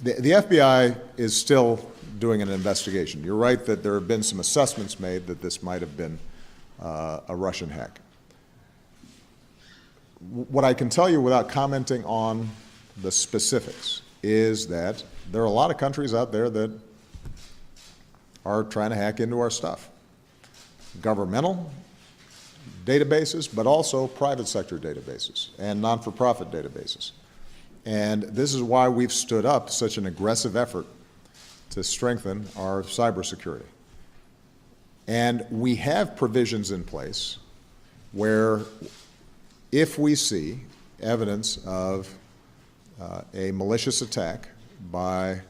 The FBI is still doing an investigation. You're right that there have been some assessments made that this might have been a Russian hack. What I can tell you without commenting on the specifics is that there are a lot of countries out there that are trying to hack into our stuff. Governmental databases, but also private sector databases and non-for-profit databases. And this is why we've stood up such an aggressive effort to strengthen our cybersecurity. And we have provisions in place where if we see evidence of a malicious attack by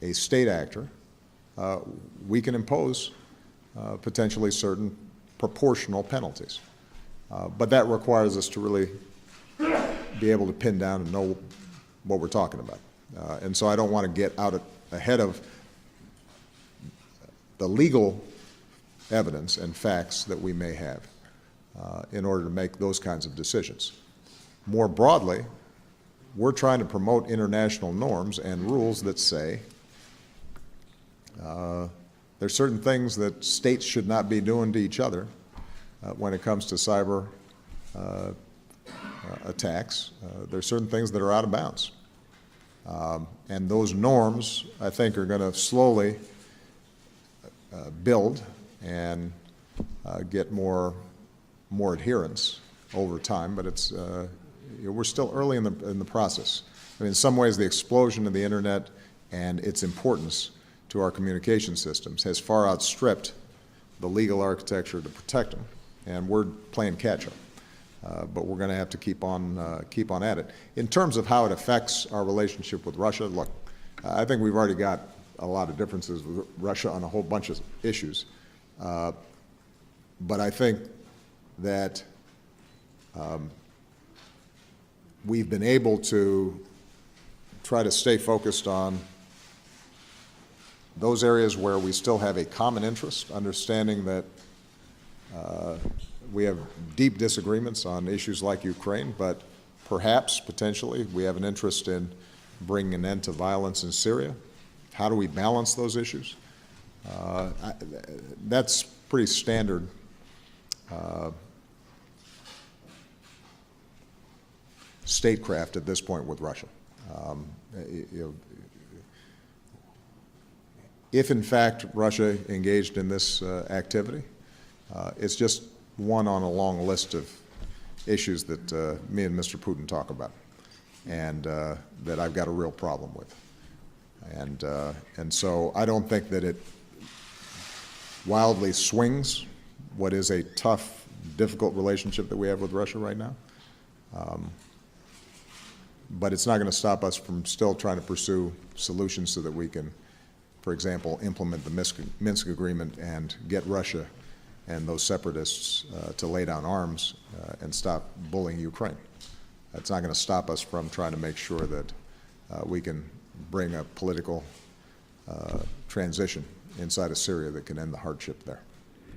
a state actor, we can impose potentially certain proportional penalties. But that requires us to really be able to pin down and know what we're talking about. And so I don't want to get out ahead of the legal evidence and facts that we may have in order to make those kinds of decisions. More broadly, we're trying to promote international norms and rules that say there's certain things that states should not be doing to each other when it comes to cyber attacks. There's certain things that are out of bounds. And those norms, I think, are going to slowly build and get more adherence over time, but it's, we're still early in the process. I mean, in some ways, the explosion of the internet and its importance to our communication systems has far outstripped the legal architecture to protect them, and we're playing catch-up. But we're going to have to keep on at it. In terms of how it affects our relationship with Russia, look, I think we've already got a lot of differences with Russia on a whole bunch of issues. But I think that we've been able to try to stay focused on those areas where we still have a common interest, understanding that we have deep disagreements on issues like Ukraine, but perhaps, potentially, we have an interest in bringing an end to violence in Syria. How do we balance those issues? That's pretty standard statecraft at this point with Russia. If, in fact, Russia engaged in this activity, it's just one on a long list of issues that me and Mr. Putin talk about, and that I've got a real problem with. And so I don't think that it wildly swings what is a tough, difficult relationship that we have with Russia right now. But it's not going to stop us from still trying to pursue solutions so that we can, for example, implement the Minsk Agreement and get Russia and those separatists to lay down arms and stop bullying Ukraine. That's not going to stop us from trying to make sure that we can bring a political transition inside of Syria that can end the hardship there.